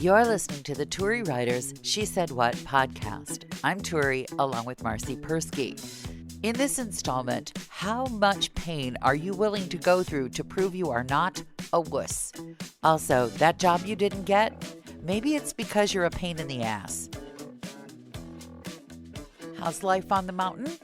You're listening to the Turi Writers She Said What podcast. I'm Turi, along with Marcy Persky. In this installment, how much pain are you willing to go through to prove you are not a wuss? Also, that job you didn't get, maybe it's because you're a pain in the ass. How's life on the mountain?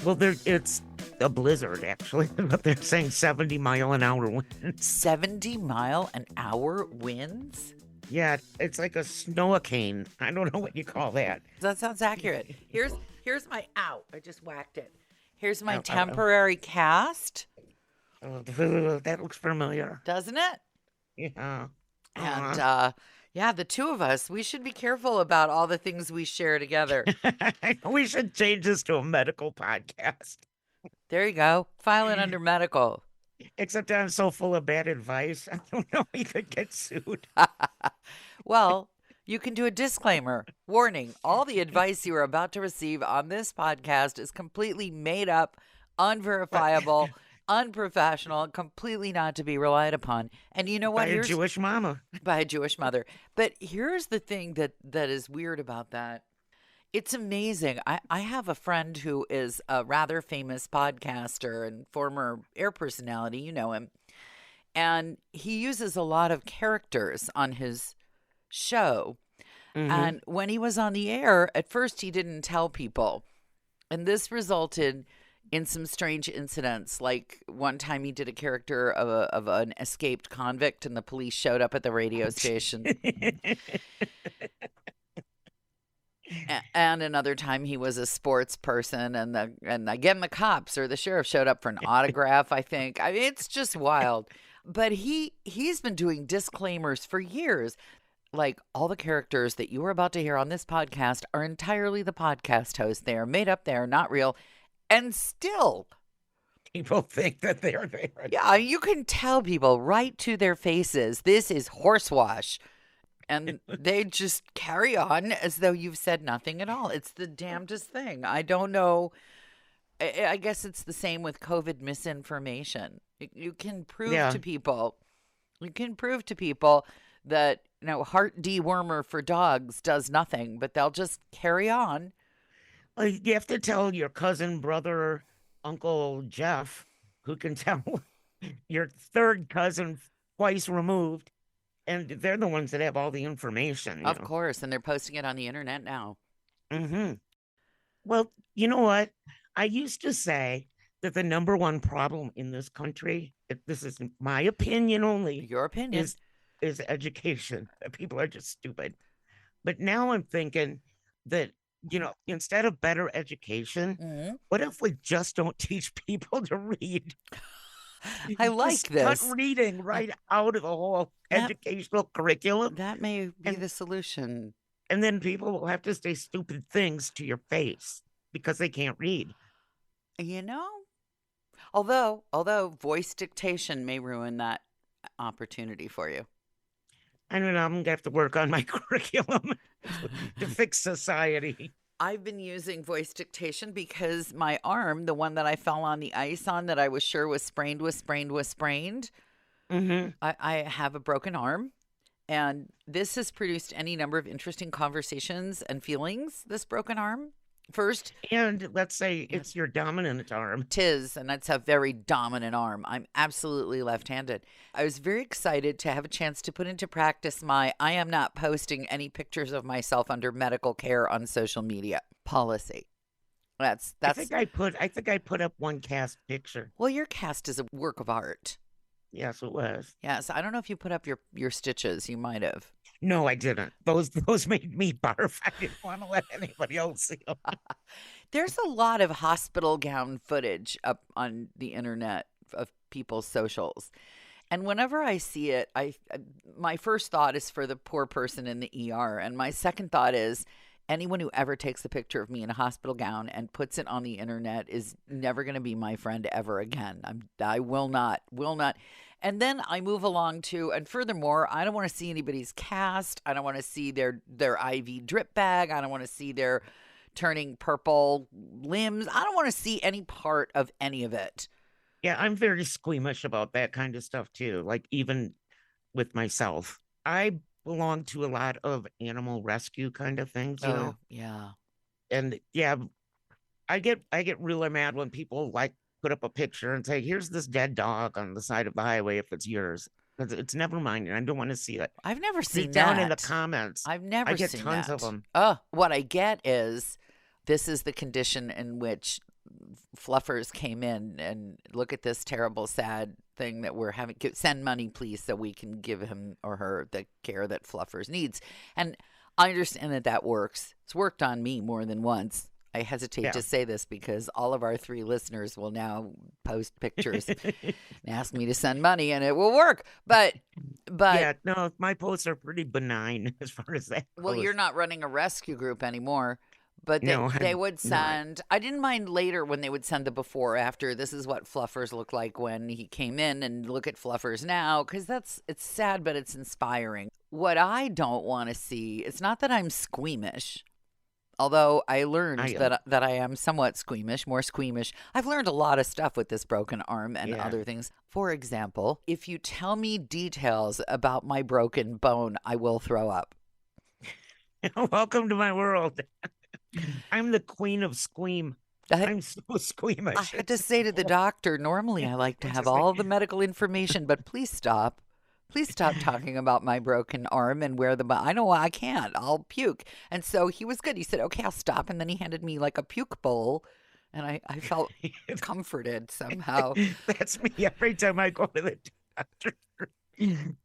Well, it's a blizzard, actually, but they're saying 70-mile-an-hour winds. 70-mile-an-hour winds? Yeah, it's like a snow-a-cane. I don't know what you call that. That sounds accurate. Here's my, ow, I just whacked it. Here's my Ow. temporary cast. Oh, that looks familiar. Doesn't it? Yeah. And, yeah, the two of us, we should be careful about all the things we share together. We should change this to a medical podcast. There you go. File it under medical. Except I'm so full of bad advice. I don't know we could get sued. Well, you can do a disclaimer. Warning, all the advice you are about to receive on this podcast is completely made up, unverifiable, unprofessional, completely not to be relied upon. And you know what? By a Jewish mama. By a Jewish mother. But here's the thing that is weird about that. It's amazing. I have a friend who is a rather famous podcaster and former air personality. You know him. And he uses a lot of characters on his show. Mm-hmm. And when he was on the air, at first he didn't tell people. And this resulted in some strange incidents. Like one time he did a character of an escaped convict and the police showed up at the radio station. And another time he was a sports person and again the cops or the sheriff showed up for an autograph, I think. I mean, it's just wild. But he's been doing disclaimers for years. Like all the characters that you are about to hear on this podcast are entirely the podcast host. They are made up, they are not real. And still People think that they're there. yeah, you can tell people right to their faces, this is horsewash. And they just carry on as though you've said nothing at all. It's the damnedest thing. I don't know. I guess it's the same with COVID misinformation. You can prove to people. You can prove to people that, heart dewormer for dogs does nothing, but they'll just carry on. Well, you have to tell your cousin, brother, Uncle Jeff, who can tell your third cousin twice removed. And they're the ones that have all the information. Of course. And they're posting it on the internet now. Mm-hmm. Well, you know what? I used to say that the number one problem in this country, this is my opinion only. Your opinion. Is education. That people are just stupid. But now I'm thinking that, instead of better education, what if we just don't teach people to read? I like this. Cut reading right out of the whole educational curriculum. That may be the solution. And then people will have to say stupid things to your face because they can't read. Although voice dictation may ruin that opportunity for you. I don't know. I'm going to have to work on my curriculum to fix society. I've been using voice dictation because my arm, the one that I fell on the ice on that I was sure was sprained. Mm-hmm. I have a broken arm, and this has produced any number of interesting conversations and feelings, this broken arm. First. And let's say it's your dominant arm. Tis, and that's a very dominant arm. I'm absolutely left-handed. I was very excited to have a chance to put into practice I am not posting any pictures of myself under medical care on social media policy. That's. I think I put up one cast picture. Well, your cast is a work of art. Yes, it was. Yes, I don't know if you put up your stitches. You might have. No, I didn't. Those made me barf. I didn't want to let anybody else see them. There's a lot of hospital gown footage up on the internet of people's socials. And whenever I see it, my first thought is for the poor person in the ER. And my second thought is anyone who ever takes a picture of me in a hospital gown and puts it on the internet is never going to be my friend ever again. I will not. And then I move along to, and furthermore, I don't want to see anybody's cast. I don't want to see their IV drip bag. I don't want to see their turning purple limbs. I don't want to see any part of any of it. Yeah, I'm very squeamish about that kind of stuff too. Like even with myself, I belong to a lot of animal rescue kind of things, you Oh, know. yeah. And yeah, I get really mad when people like put up a picture and say, "Here's this dead dog on the side of the highway if it's yours." Because it's never mine, and I don't want to see it. I've never But seen down in the that. comments, I've I never get seen tons of that. them. What I get is this is the condition in which fluffers came in, and look at this terrible, sad thing that we're having. Send money, please, so we can give him or her the care that fluffers needs. And I understand that that works. It's worked on me more than once. I hesitate Yeah. to say this because all of our 3 listeners will now post pictures and ask me to send money, and it will work. But Yeah, no, my posts are pretty benign as far as that well, you're goes. not running a rescue group anymore, but they No, they I'm would not. send. I didn't mind later when they would send the before after. This is what Fluffers looked like when he came in, and look at Fluffers now, because it's sad, but it's inspiring. What I don't want to see, it's not that I'm squeamish. Although I learned I that I am somewhat squeamish, more squeamish. I've learned a lot of stuff with this broken arm and yeah. other things. For example, if you tell me details about my broken bone, I will throw up. Welcome to my world. I'm the queen of squeam. I, I'm so I squeamish. had to It's say to the doctor, normally I like to I'm have just like, all the medical information, but please stop. Please stop talking about my broken arm and where I know I can't. I'll puke. And so he was good. He said, okay, I'll stop. And then he handed me like a puke bowl. And I felt comforted somehow. that's me every time I go to the doctor.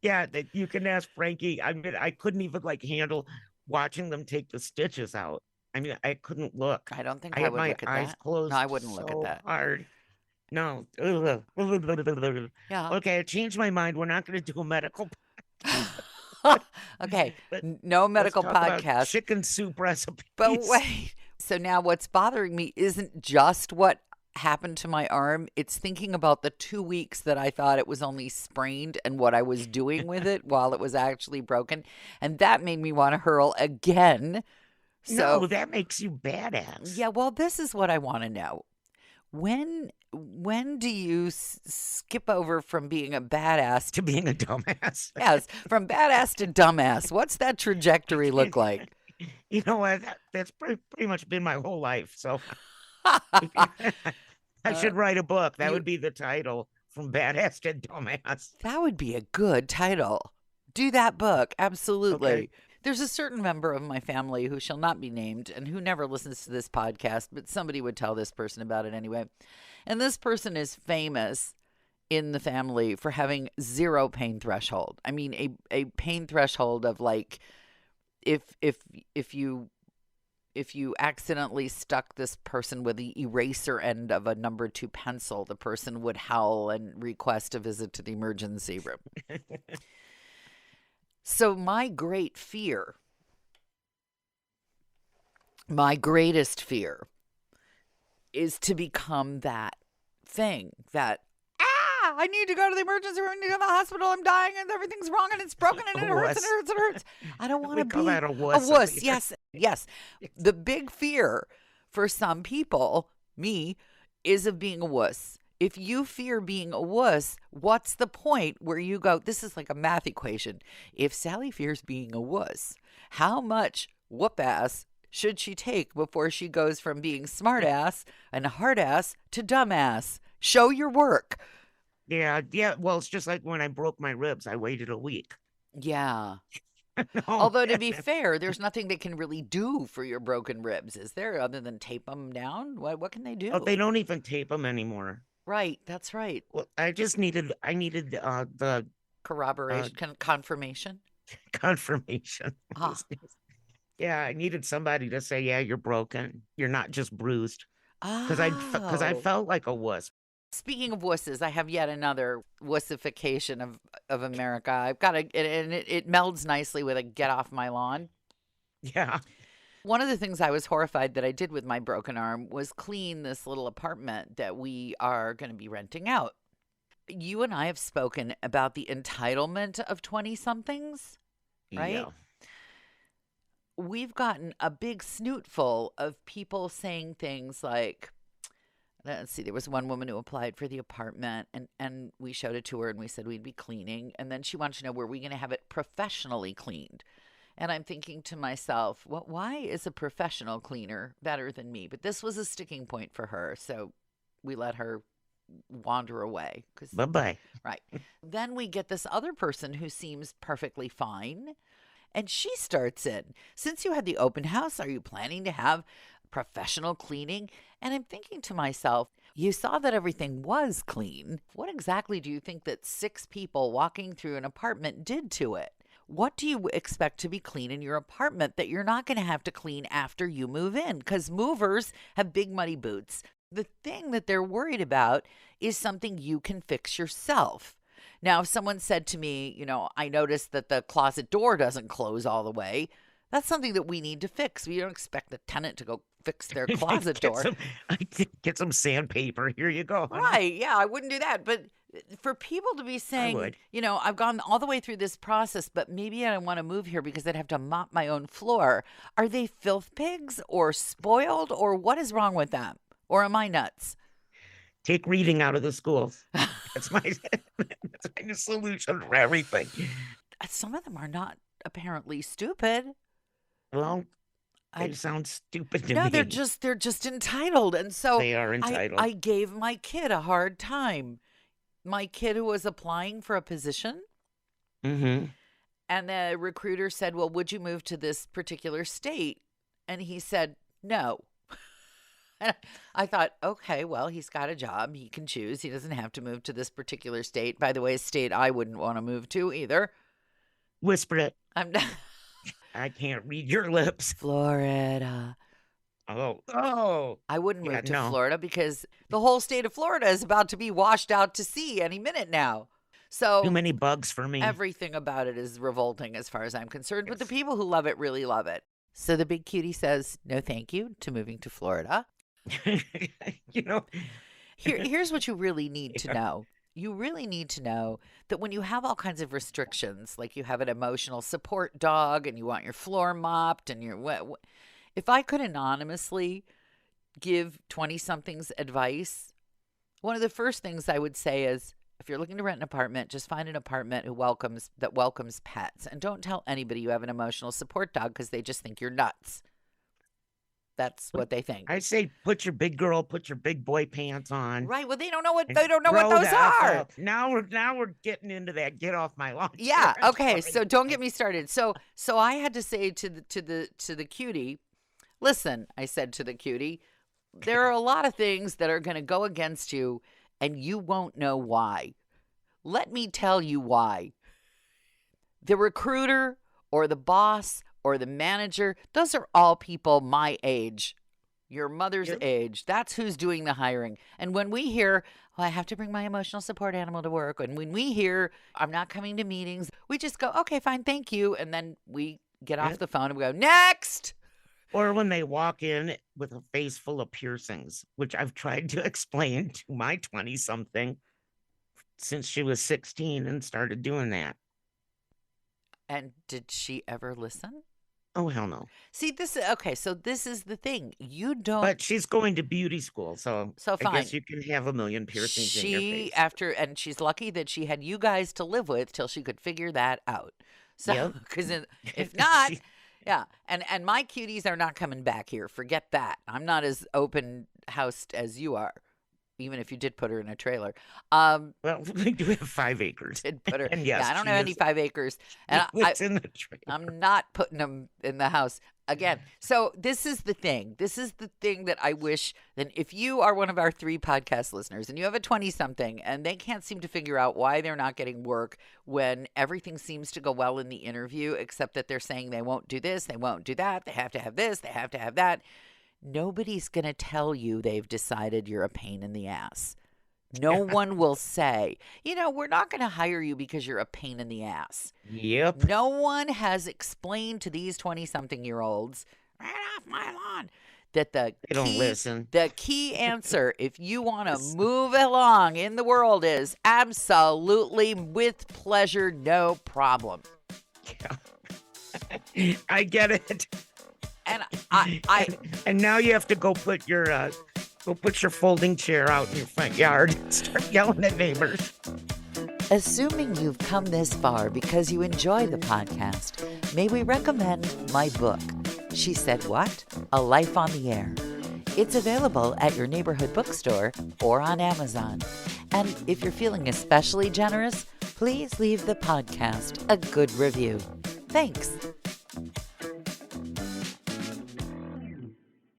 Yeah, that you can ask Frankie. I mean, I couldn't even like handle watching them take the stitches out. I mean, I couldn't look. I don't think I I had would my look at eyes that. No, I closed wouldn't look at so that. hard. No. Yeah. Okay, I changed my mind. We're not going to do a medical, Okay. but No let's medical talk about podcast. chicken soup But recipes. wait. So now what's bothering me isn't just what happened to my arm. It's thinking about the 2 weeks that I thought it was only sprained and what I was doing with it while it was actually broken. And that made me want to hurl again. So, No, that makes you badass. yeah, well, this is what I want to know. When do you skip over from being a badass To being a dumbass. yes, from badass to dumbass? What's that trajectory look like? You know what? That's pretty much been my whole life. So I Uh, should write a book. That you would be the title, From Badass to Dumbass. That would be a good title. Do that book. Okay. Absolutely. There's a certain member of my family who shall not be named and who never listens to this podcast, but somebody would tell this person about it anyway. And this person is famous in the family for having zero pain threshold. I mean, a pain threshold of like if if if you if you accidentally stuck this person with the eraser end of a number 2 pencil, the person would howl and request a visit to the emergency room. So, my greatest fear is to become that thing that, I need to go to the emergency room, I need to go to the hospital, I'm dying and everything's wrong and it's broken and A it hurts and it wuss. hurts and it hurts. I don't want We to call be that a a wuss. wuss. Yes, yes. The big fear for some people, me, is of being a wuss. If you fear being a wuss, what's the point where you go, this is like a math equation. If Sally fears being a wuss, how much whoop ass should she take before she goes from being smart ass and hard ass to dumb ass? Show your work. Yeah, yeah. Well, it's just like when I broke my ribs, I waited a week. Yeah. No, Although, to be fair, there's nothing they can really do for your broken ribs, is there, other than tape them down? What can they oh, do? they don't even tape them anymore. Right. That's right. Well, I needed the uh, Corroboration, confirmation. confirmation. Ah. Yeah, I needed somebody to say, yeah, you're broken. You're not just bruised. Because I Oh. felt like a wuss. Speaking of wusses, I have yet another wussification of America. I've got a, and it melds nicely with a get off my lawn. Yeah. One of the things I was horrified that I did with my broken arm was clean this little apartment that we are going to be renting out. You and I have spoken about the entitlement of 20 somethings, right? Yeah. We've gotten a big snootful of people saying things like, let's see, there was one woman who applied for the apartment, and we showed it to her and we said we'd be cleaning. And then she wanted to know, were we going to have it professionally cleaned? And I'm thinking to myself, well, why is a professional cleaner better than me? But this was a sticking point for her. So we let her wander away. Bye-bye. Right. Then we get this other person who seems perfectly fine. And she starts in, since you had the open house, are you planning to have professional cleaning? And I'm thinking to myself, you saw that everything was clean. What exactly do you think that 6 people walking through an apartment did to it? What do you expect to be clean in your apartment that you're not going to have to clean after you move in? Because movers have big muddy boots. The thing that they're worried about is something you can fix yourself. Now, if someone said to me, I noticed that the closet door doesn't close all the way, that's something that we need to fix. We don't expect the tenant to go fix their closet door. Get some sandpaper. Here you go. Right. Yeah, I wouldn't do that. But for people to be saying, I've gone all the way through this process, but maybe I don't want to move here because I'd have to mop my own floor. Are they filth pigs or spoiled, or what is wrong with them? Or am I nuts? Take reading out of the schools. That's my solution for everything. Some of them are not apparently stupid. Well, they sound stupid to me. No, they're just entitled. And so they are entitled. I gave my kid a hard time. My kid who was applying for a position. Mm-hmm. And the recruiter said, well, would you move to this particular state? And he said, no. And I thought, okay, well, he's got a job. He can choose. He doesn't have to move to this particular state. By the way, a state I wouldn't want to move to either. Whisper it. I'm not. I can't read your lips. Florida. Oh. I wouldn't move to Florida because the whole state of Florida is about to be washed out to sea any minute now. So too many bugs for me. Everything about it is revolting as far as I'm concerned, but the people who love it really love it. So the big cutie says, no, thank you to moving to Florida. Here's what you really need to know. You really need to know that when you have all kinds of restrictions, like you have an emotional support dog and you want your floor mopped and if I could anonymously give 20-somethings advice, one of the first things I would say is, if you're looking to rent an apartment, just find an apartment that welcomes pets. And don't tell anybody you have an emotional support dog because they just think you're nuts. That's what they think. I say put your big boy pants on. Right. Well, they don't know what those are. Now we're getting into that. Get off my lawn. Yeah. Okay. So don't get me started. So I had to say to the cutie, listen, I said to the cutie, there are a lot of things that are going to go against you and you won't know why. Let me tell you why. The recruiter or the boss or the manager, those are all people my age, your mother's age. That's who's doing the hiring. And when we hear, I have to bring my emotional support animal to work, and when we hear, I'm not coming to meetings, we just go, okay, fine, thank you. And then we get off the phone and we go, next. Or when they walk in with a face full of piercings, which I've tried to explain to my 20-something since she was 16 and started doing that. And did she ever listen? Oh, hell no. See, so this is the thing. You don't. But she's going to beauty school, so fine. I guess you can have a million piercings in your face. And she's lucky that she had you guys to live with till she could figure that out. So, because if not, yeah. And my cuties are not coming back here. Forget that. I'm not as open-housed as you are. Even if you did put her in a trailer. Well, we do have 5 acres. Did put her. And yes, I don't have any 5 acres. And in the trailer. I'm not putting them in the house. Again, so this is the thing. This is the thing that I wish that if you are one of our 3 podcast listeners and you have a 20-something and they can't seem to figure out why they're not getting work when everything seems to go well in the interview, except that they're saying they won't do this, they won't do that, they have to have this, they have to have that. Nobody's going to tell you they've decided you're a pain in the ass. No one will say, we're not going to hire you because you're a pain in the ass. Yep. No one has explained to these 20-something-year-olds, right off my lawn, that they don't listen. The key answer, if you want to move along in the world, is absolutely with pleasure, no problem. Yeah. I get it. And and now you have to go put your Go put your folding chair out in your front yard and start yelling at neighbors. Assuming you've come this far because you enjoy the podcast, may we recommend my book, She Said What? A Life on the Air. It's available at your neighborhood bookstore or on Amazon. And if you're feeling especially generous, please leave the podcast a good review. Thanks.